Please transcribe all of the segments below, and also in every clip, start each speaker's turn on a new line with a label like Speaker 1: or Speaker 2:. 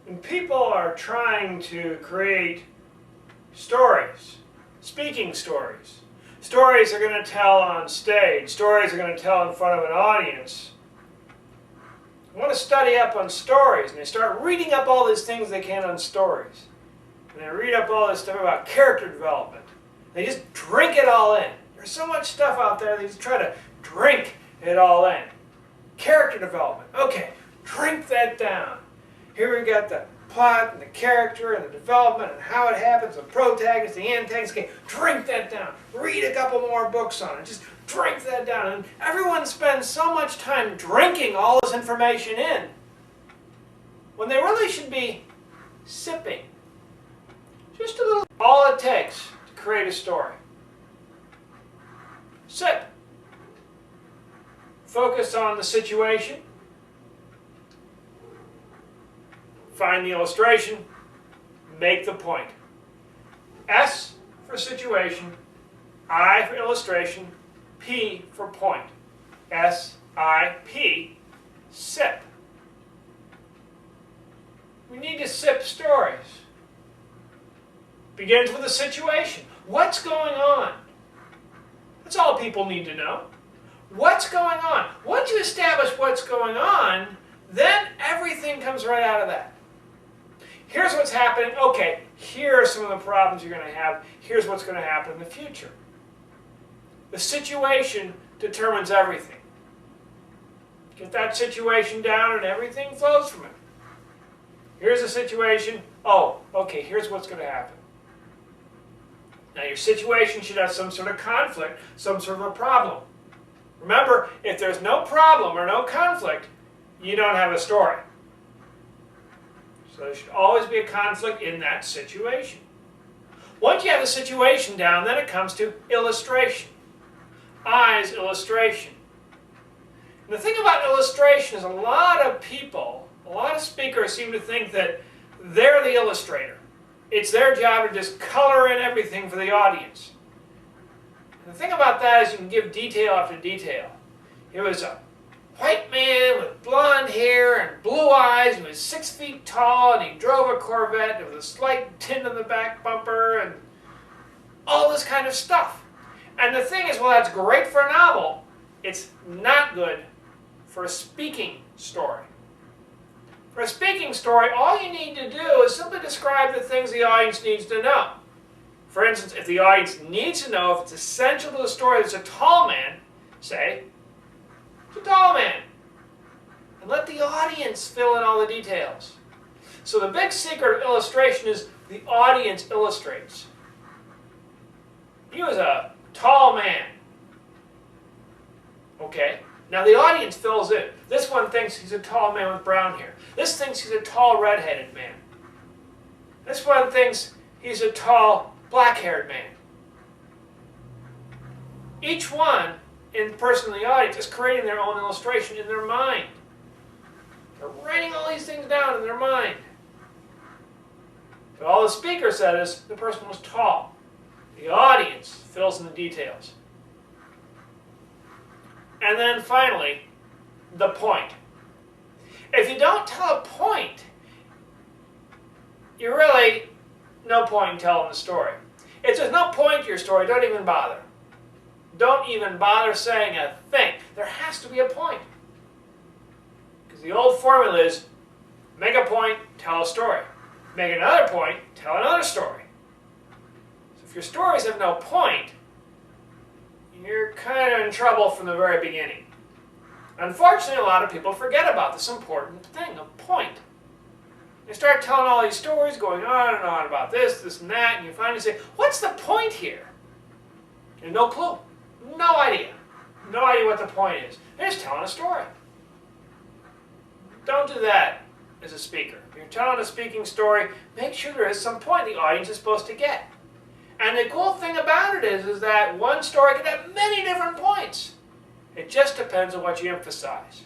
Speaker 1: When people are trying to create stories, speaking stories, stories they're going to tell on stage, stories they're going to tell in front of an audience, they want to study up on stories, and they start reading up all these things they can on stories. And they read up all this stuff about character development. They just drink it all in. There's so much stuff out there, they just try to drink it all in. Character development. Okay, drink that down. Here we got the plot and the character and the development and how it happens, the protagonist, the antagonist. Okay, drink that down. Read a couple more books on it. Just drink that down. And everyone spends so much time drinking all this information in when they really should be sipping. Just a little. All it takes to create a story. Sip. Focus on the situation. Find the illustration. Make the point. S for situation. I for illustration. P for point. S-I-P. Sip. We need to sip stories. Begins with a situation. What's going on? That's all people need to know. What's going on? Once you establish what's going on, then everything comes right out of that. Here's what's happening. Okay, here are some of the problems you're going to have. Here's what's going to happen in the future. The situation determines everything. Get that situation down and everything flows from it. Here's a situation. Oh, okay, here's what's going to happen. Now your situation should have some sort of conflict, some sort of a problem. Remember, if there's no problem or no conflict, you don't have a story. So there should always be a conflict in that situation. Once you have the situation down, then it comes to illustration. I's illustration. And the thing about illustration is a lot of people, a lot of speakers seem to think that they're the illustrator. It's their job to just color in everything for the audience. And the thing about that is you can give detail after detail. It was a white man with blonde hair and blue eyes, and he was 6 feet tall, and he drove a Corvette with a slight tint on the back bumper, and all this kind of stuff. And the thing is, well, that's great for a novel. It's not good for a speaking story. For a speaking story, all you need to do is simply describe the things the audience needs to know. For instance, if the audience needs to know if it's essential to the story that it's a tall man, say, it's a tall man. And let the audience fill in all the details. So the big secret of illustration is the audience illustrates. He was a tall man. Okay. Now the audience fills in. This one thinks he's a tall man with brown hair. This thinks he's a tall red-headed man. This one thinks he's a tall black-haired man. Each one in the person in the audience is creating their own illustration in their mind. They're writing all these things down in their mind. But all the speaker said is the person was tall. The audience fills in the details. And then finally, the point. If you don't tell a point, you're really no point in telling the story. If there's no point to your story, don't even bother. Don't even bother saying a thing. There has to be a point. Because the old formula is, make a point, tell a story. Make another point, tell another story. So if your stories have no point, you're kind of in trouble from the very beginning. Unfortunately, a lot of people forget about this important thing, a point. They start telling all these stories, going on and on about this, this, and that, and you finally say, what's the point here? And no clue. No idea. No idea what the point is. They're just telling a story. Don't do that as a speaker. If you're telling a speaking story, make sure there is some point the audience is supposed to get. And the cool thing about it is that one story can have many different points. It just depends on what you emphasize.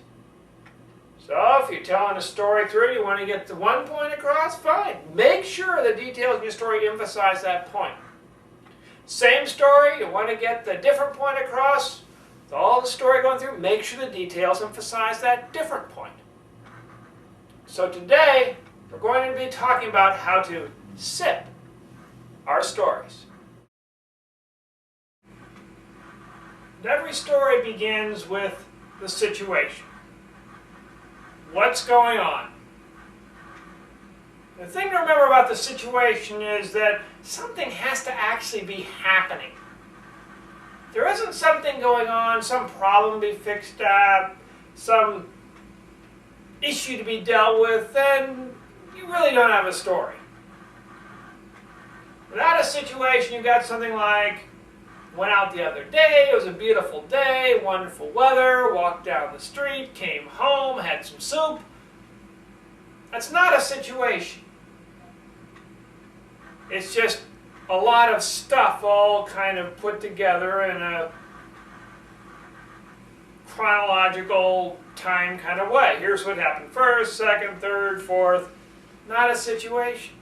Speaker 1: So if you're telling a story through, you want to get the one point across, fine. Make sure the details in your story emphasize that point. Same story, you want to get the different point across, with all the story going through, make sure the details emphasize that different point. So today, We're going to be talking about how to sip our stories. And every story begins with the situation. What's going on? The thing to remember about the situation is that something has to actually be happening. If there isn't something going on, some problem to be fixed up, some issue to be dealt with, then you really don't have a story. Without a situation, you've got something like, went out the other day, it was a beautiful day, wonderful weather, walked down the street, came home, had some soup. That's not a situation. It's just a lot of stuff all kind of put together in a chronological time kind of way. Here's what happened first, second, third, fourth. Not a situation.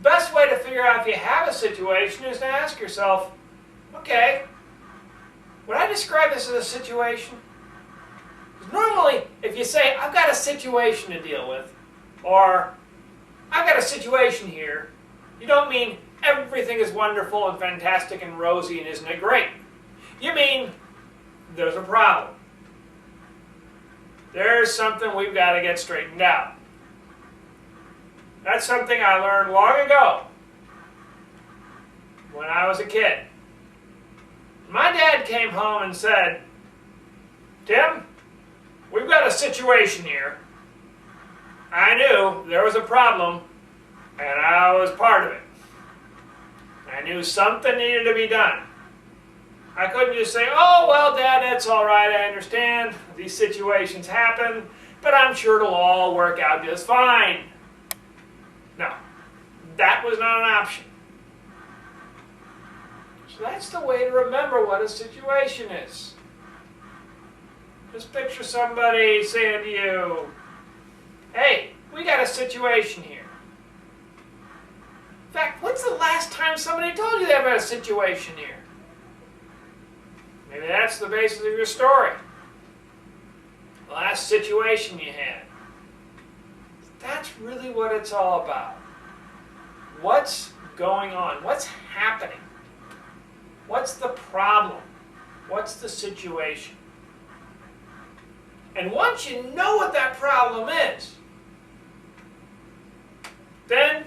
Speaker 1: Best way to figure out if you have a situation is to ask yourself, okay, would I describe this as a situation? Because normally, if you say, I've got a situation to deal with, or I've got a situation here, you don't mean everything is wonderful and fantastic and rosy and isn't it great. You mean there's a problem. There's something we've got to get straightened out. That's something I learned long ago when I was a kid. My dad came home and said, Tim, we've got a situation here. I knew there was a problem, and I was part of it. I knew something needed to be done. I couldn't just say, oh, well, Dad, that's all right, I understand. These situations happen, but I'm sure it'll all work out just fine. No, that was not an option. So that's the way to remember what a situation is. Just picture somebody saying to you, hey, we got a situation here. In fact, when's the last time somebody told you they have a situation here? Maybe that's the basis of your story. The last situation you had. That's really what it's all about. What's going on? What's happening? What's the problem? What's the situation? And once you know what that problem is, then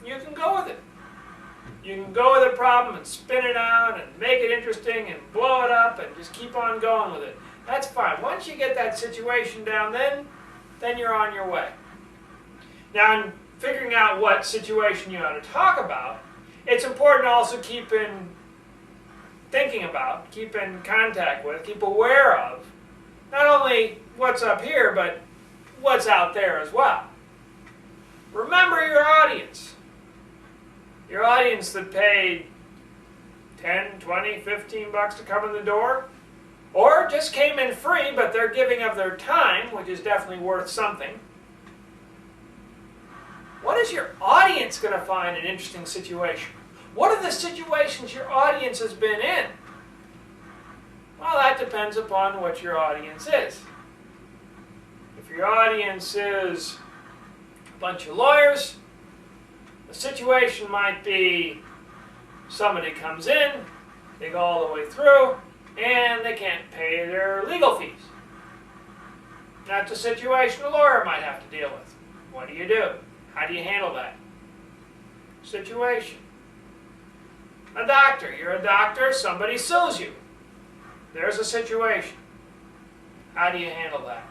Speaker 1: you can go with it. You can go with the problem and spin it out and make it interesting and blow it up and just keep on going with it. That's fine. Once you get that situation down, then you're on your way. Now, in figuring out what situation you ought to talk about, it's important to also keep in thinking about, keep in contact with, keep aware of, not only what's up here, but what's out there as well. Remember your audience. Your audience that paid 10, 20, 15 bucks to come in the door, or just came in free, but they're giving of their time, which is definitely worth something. What is your audience going to find an interesting situation? What are the situations your audience has been in? Well, that depends upon what your audience is. If your audience is a bunch of lawyers, the situation might be somebody comes in, they go all the way through, and they can't pay their legal fees. That's a situation a lawyer might have to deal with. What do you do? How do you handle that situation? A doctor. You're a doctor, somebody sues you. There's a situation. How do you handle that?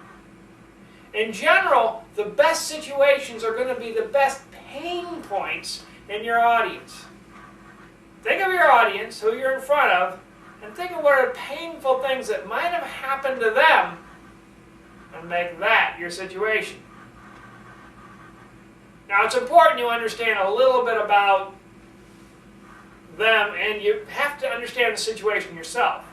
Speaker 1: In general, the best situations are going to be the best pain points in your audience. Think of your audience, who you're in front of, and think of what are painful things that might have happened to them, and make that your situation. Now, it's important you understand a little bit about them, and you have to understand the situation yourself.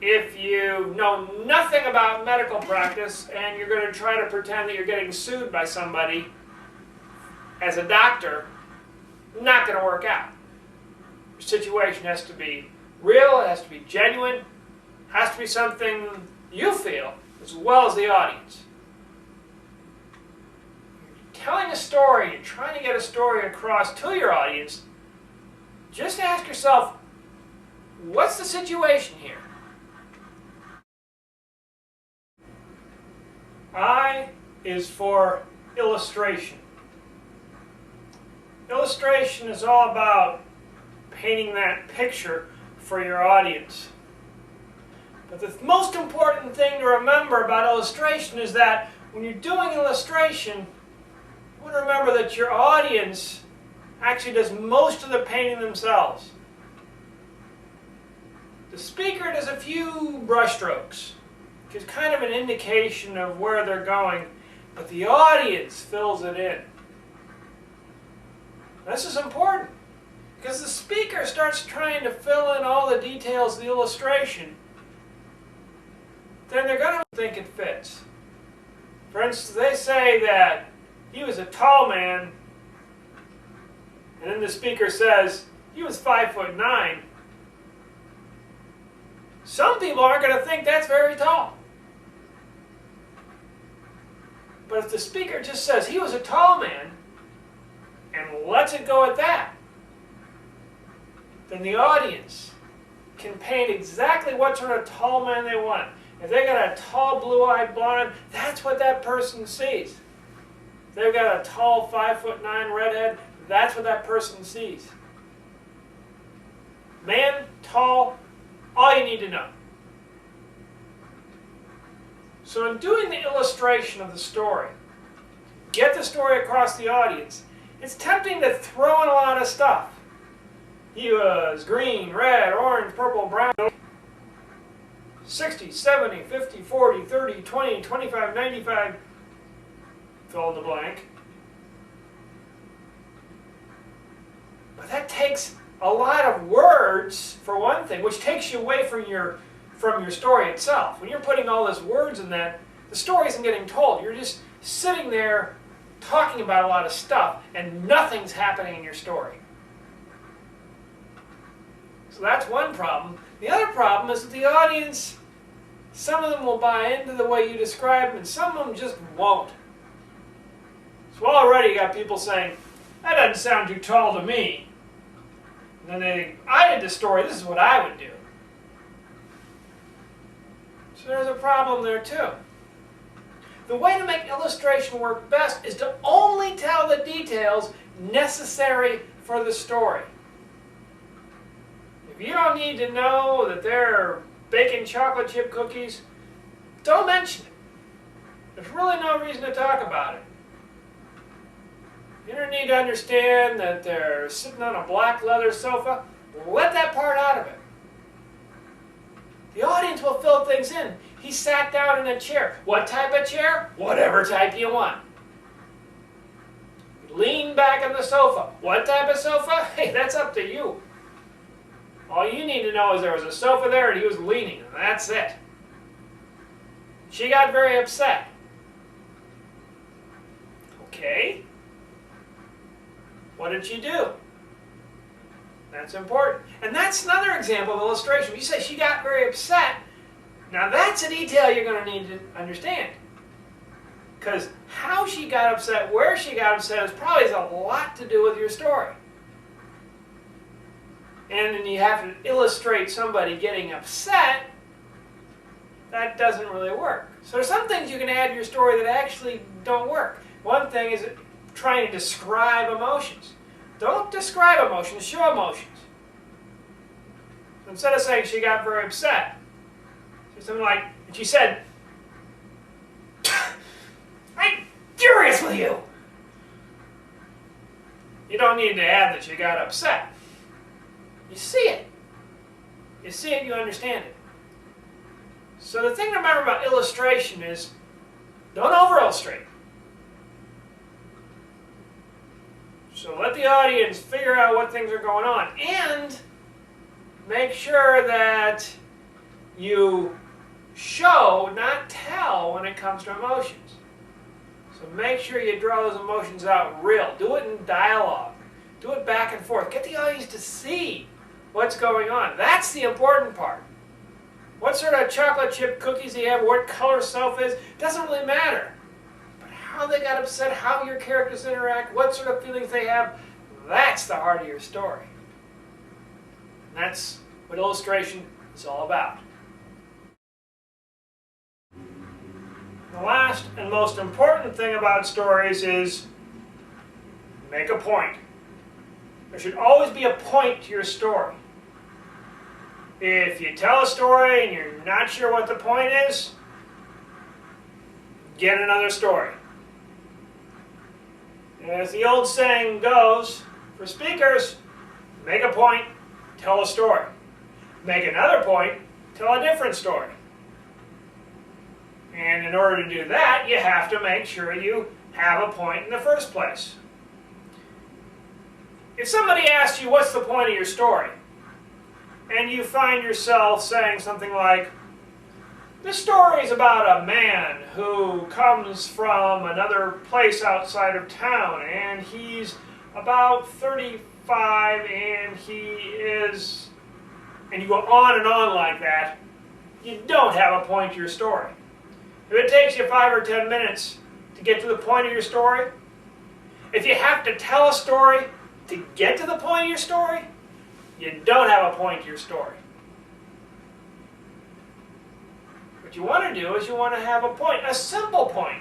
Speaker 1: If you know nothing about medical practice and you're going to try to pretend that you're getting sued by somebody as a doctor, not going to work out. Your situation has to be real, it has to be genuine, it has to be something you feel as well as the audience. telling a story and trying to get a story across to your audience, just ask yourself, what's the situation here? I is for illustration. Illustration is all about painting that picture for your audience. But the most important thing to remember about illustration is that when you're doing illustration, you want to remember that your audience actually does most of the painting themselves. The speaker does a few brushstrokes, gives kind of an indication of where they're going, but the audience fills it in. This is important because the speaker starts trying to fill in all the details of the illustration, then they're going to think it fits. For instance, they say that he was a tall man, and then the speaker says he was 5'9". Some people aren't going to think that's very tall. But if the speaker just says he was a tall man, and lets it go at that, then the audience can paint exactly what sort of tall man they want. If they got a tall blue-eyed blonde, that's what that person sees. If they've got a tall 5'9" redhead, that's what that person sees. Man, tall, all you need to know. So in doing the illustration of the story, get the story across the audience, it's tempting to throw in a lot of stuff. He was green, red, orange, purple, brown, 60, 70, 50, 40, 30, 20, 25, 95, fill in the blank. But that takes a lot of words, for one thing, which takes you away from your story itself. When you're putting all those words in that, the story isn't getting told. You're just sitting there talking about a lot of stuff, and nothing's happening in your story. So that's one problem. The other problem is that the audience, some of them will buy into the way you describe them, and some of them just won't. So already you got people saying, that doesn't sound too tall to me. And then I did the story, this is what I would do. So there's a problem there too. The way to make illustration work best is to only tell the details necessary for the story. If you don't need to know that they're baking chocolate chip cookies, don't mention it. There's really no reason to talk about it. You don't need to understand that they're sitting on a black leather sofa. Let that part out of it. The audience will fill things in. He sat down in a chair. What type of chair? Whatever type you want. Lean back on the sofa. What type of sofa? Hey, that's up to you. All you need to know is there was a sofa there and he was leaning, and that's it. She got very upset. Okay. What did she do? That's important. And that's another example of illustration. You say she got very upset. Now that's a detail you're going to need to understand. Because how she got upset, where she got upset, is probably has a lot to do with your story. And then you have to illustrate somebody getting upset. That doesn't really work. So there's some things you can add to your story that actually don't work. One thing is trying to describe emotions. Don't describe emotions, show emotions. So instead of saying she got very upset, say something like, she said, I'm furious with you. You don't need to add that she got upset. You see it. You see it, you understand it. So the thing to remember about illustration is, don't over-illustrate. So let the audience figure out what things are going on, and make sure that you show, not tell, when it comes to emotions. So make sure you draw those emotions out real. Do it in dialogue. Do it back and forth. Get the audience to see what's going on. That's the important part. What sort of chocolate chip cookies do you have, what color sofa is, doesn't really matter. But how how they got upset, how your characters interact, what sort of feelings they have. That's the heart of your story. And that's what illustration is all about. The last and most important thing about stories is make a point. There should always be a point to your story. If you tell a story and you're not sure what the point is, get another story. As the old saying goes, for speakers, make a point, tell a story. Make another point, tell a different story. And in order to do that, you have to make sure you have a point in the first place. If somebody asks you, what's the point of your story? And you find yourself saying something like, this story is about a man who comes from another place outside of town, and he's about 35, and he is... and you go on and on like that, you don't have a point to your story. If it takes you 5 or 10 minutes to get to the point of your story, if you have to tell a story to get to the point of your story, you don't have a point to your story. What you want to do is you want to have a point, a simple point.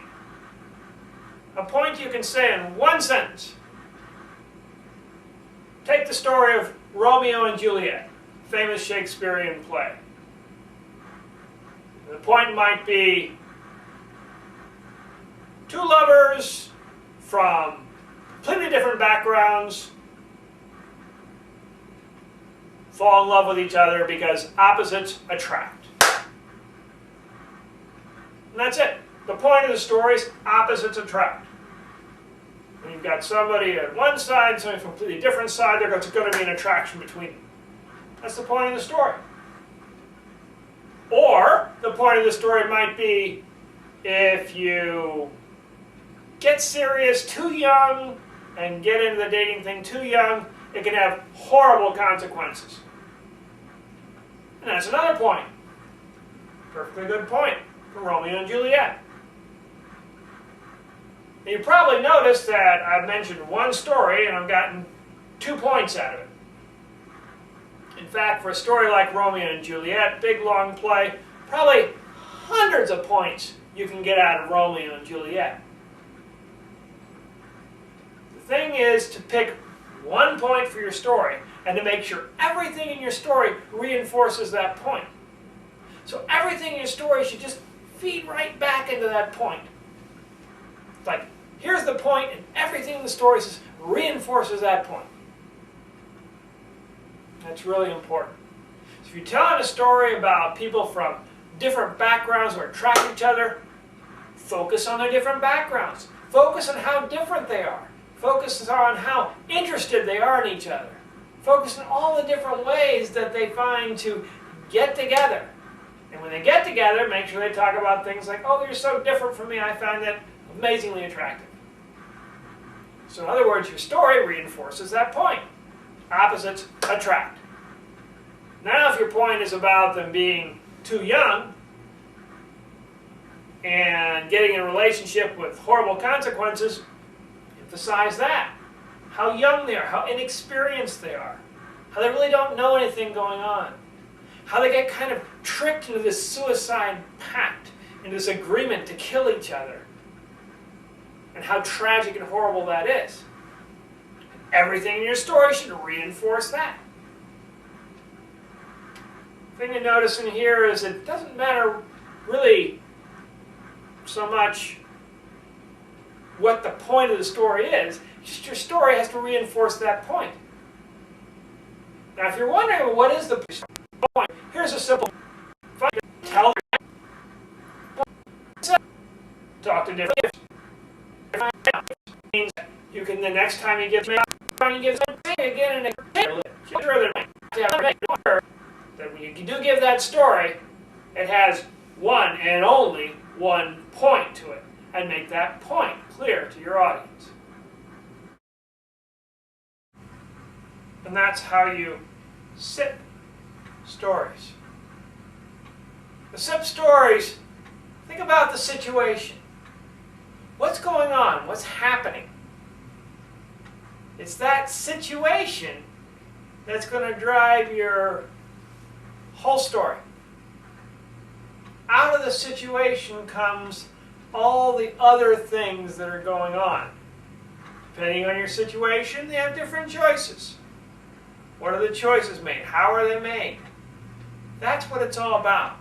Speaker 1: A point you can say in one sentence. Take the story of Romeo and Juliet, famous Shakespearean play. The point might be two lovers from completely different backgrounds fall in love with each other because opposites attract. And that's it. The point of the story is opposites attract. When you've got somebody at one side and somebody from a completely different side, there's going to be an attraction between them. That's the point of the story. Or the point of the story might be if you get serious too young and get into the dating thing too young, it can have horrible consequences. And that's another point. Perfectly good point for Romeo and Juliet. And you probably noticed that I've mentioned one story and I've gotten 2 points out of it. In fact, for a story like Romeo and Juliet, big long play, probably hundreds of points you can get out of Romeo and Juliet. The thing is to pick 1 point for your story and to make sure everything in your story reinforces that point. So everything in your story should just feed right back into that point. It's like, here's the point, and everything in the story reinforces that point. That's really important. So if you're telling a story about people from different backgrounds who attract each other, focus on their different backgrounds. Focus on how different they are. Focus on how interested they are in each other. Focus on all the different ways that they find to get together. And when they get together, make sure they talk about things like, oh, you're so different from me, I find that amazingly attractive. So in other words, your story reinforces that point. Opposites attract. Now if your point is about them being too young and getting in a relationship with horrible consequences, emphasize that. How young they are, how inexperienced they are, how they really don't know anything going on, how they get kind of tricked into this suicide pact, into this agreement to kill each other, and how tragic and horrible that is. Everything in your story should reinforce that. The thing to notice in here is it doesn't matter really so much what the point of the story is, just your story has to reinforce that point. Now if you're wondering what is the point, here's a simple tell talk to different means you can the next time you give me again and again that when you do give that story, it has one and only one point to it, and make that point clear to your audience. And that's how you sip stories. The sip stories, think about the situation. What's going on? What's happening? It's that situation that's going to drive your whole story. Out of the situation comes all the other things that are going on. Depending on your situation, they have different choices. What are the choices made? How are they made? That's what it's all about.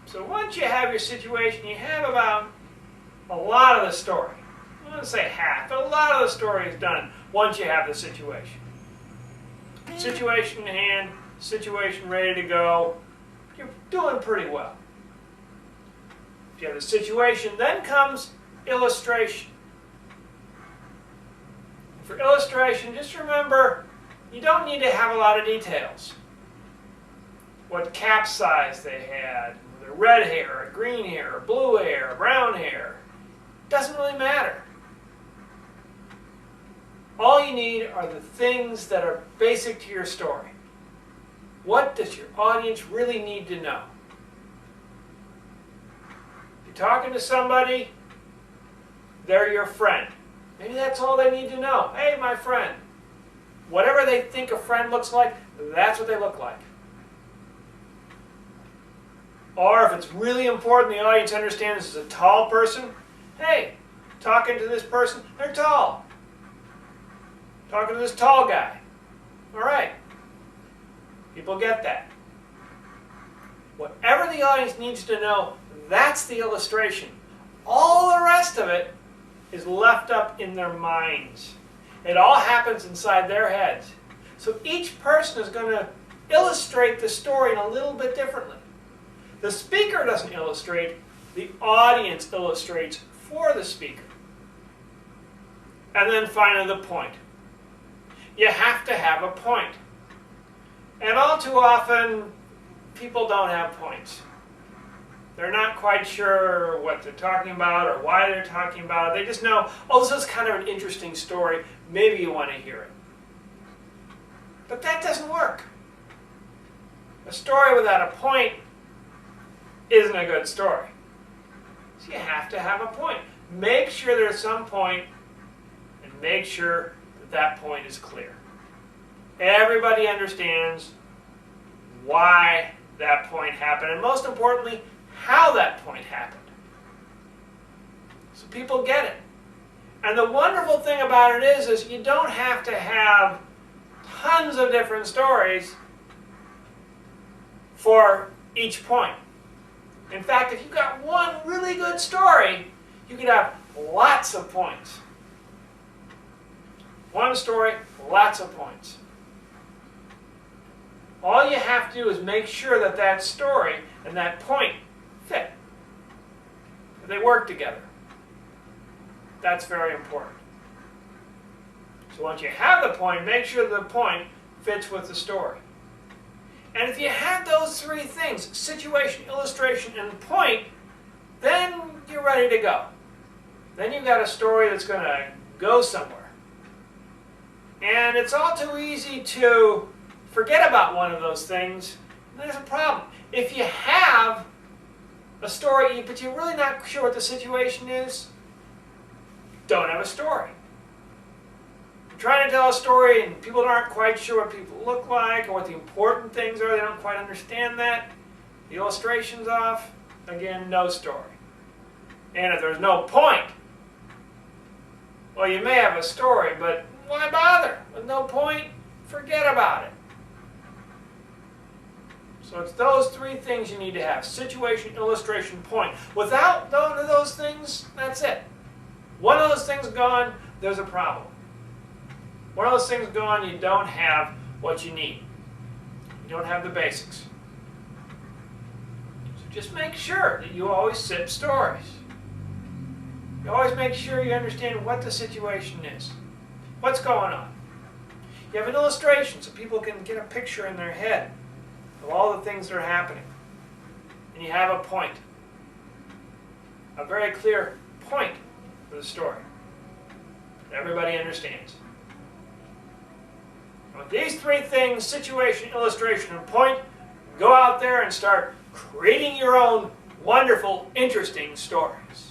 Speaker 1: So once you have your situation, you have about a lot of the story. I wouldn't say half, but a lot of the story is done once you have the situation. Situation in hand, situation ready to go, you're doing pretty well. If you have the situation, then comes illustration. For illustration, just remember, you don't need to have a lot of details. What cap size they had, whether red hair, or green hair, or blue hair, or brown hair, doesn't really matter. All you need are the things that are basic to your story. What does your audience really need to know? If you're talking to somebody, they're your friend. Maybe that's all they need to know. Hey, my friend. Whatever they think a friend looks like, that's what they look like. Or if it's really important the audience understands this is a tall person, hey, talking to this person, they're tall. Talking to this tall guy. All right. People get that. Whatever the audience needs to know, that's the illustration. All the rest of it is left up in their minds. It all happens inside their heads. So each person is going to illustrate the story in a little bit differently. The speaker doesn't illustrate, the audience illustrates for the speaker. And then finally the point. You have to have a point. And all too often, people don't have points. They're not quite sure what they're talking about or why they're talking about it. They just know, oh, this is kind of an interesting story. Maybe you want to hear it. But that doesn't work. A story without a point isn't a good story. So you have to have a point. Make sure there's some point, and make sure that that point is clear. Everybody understands why that point happened, and most importantly, how that point happened. So people get it. And the wonderful thing about it is you don't have to have tons of different stories for each point. In fact, if you've got one really good story, you could have lots of points. One story, lots of points. All you have to do is make sure that that story and that point fit. They work together. That's very important. So once you have the point, make sure the point fits with the story. And if you have those three things, situation, illustration, and point, then you're ready to go. Then you've got a story that's going to go somewhere. And it's all too easy to forget about one of those things. There's a problem. If you have a story, but you're really not sure what the situation is, don't have a story. Trying to tell a story and people aren't quite sure what people look like or what the important things are, they don't quite understand that. The illustration's off, again, no story. And if there's no point, well, you may have a story, but why bother? With no point, forget about it. So it's those three things you need to have: situation, illustration, point. Without one of those things, that's it. One of those things gone, there's a problem. One of those things gone, you don't have what you need. You don't have the basics. So just make sure that you always sip stories. You always make sure you understand what the situation is. What's going on? You have an illustration so people can get a picture in their head of all the things that are happening. And you have a point. A very clear point for the story that everybody understands. With these three things, situation, illustration, and point, go out there and start creating your own wonderful, interesting stories.